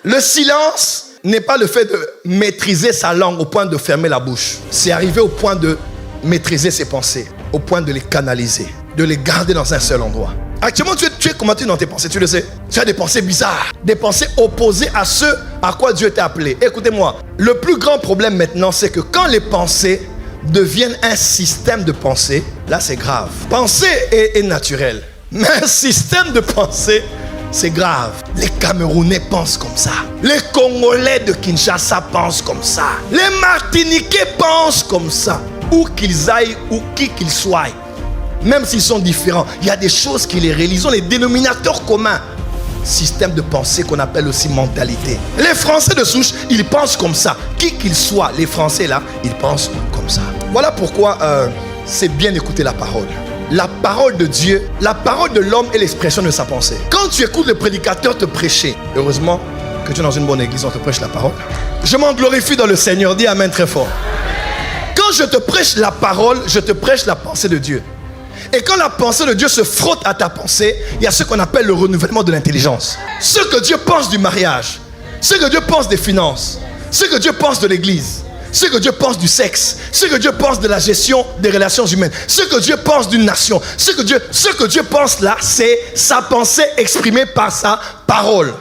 Le silence n'est pas le fait de maîtriser sa langue au point de fermer la bouche. C'est arriver au point de maîtriser ses pensées, au point de les canaliser, de les garder dans un seul endroit. Actuellement, tu es combattu dans tes pensées, tu le sais. Tu as des pensées bizarres, des pensées opposées à ce à quoi Dieu t'a appelé. Écoutez-moi, le plus grand problème maintenant, c'est que quand les pensées deviennent un système de pensée, là c'est grave. Penser est naturel, mais un système de pensée, c'est grave. Les Camerounais pensent comme ça. Les Congolais de Kinshasa pensent comme ça. Les Martiniquais pensent comme ça. Où qu'ils aillent, ou qui qu'ils soient. Même s'ils sont différents, il y a des choses qui les réalisent. Ils ont les dénominateurs communs. Système de pensée qu'on appelle aussi mentalité. Les Français de souche, ils pensent comme ça. Qui qu'ils soient, les Français là, ils pensent comme ça. Voilà pourquoi c'est bien d'écouter la parole. La parole de Dieu, la parole de l'homme est l'expression de sa pensée. Quand tu écoutes le prédicateur te prêcher, heureusement que tu es dans une bonne église, on te prêche la parole. Je m'en glorifie dans le Seigneur, dis amen très fort. Quand je te prêche la parole, je te prêche la pensée de Dieu. Et quand la pensée de Dieu se frotte à ta pensée, il y a ce qu'on appelle le renouvellement de l'intelligence. Ce que Dieu pense du mariage, ce que Dieu pense des finances, ce que Dieu pense de l'église, ce que Dieu pense du sexe, ce que Dieu pense de la gestion des relations humaines, ce que Dieu pense d'une nation, ce que Dieu pense là, c'est sa pensée exprimée par sa parole.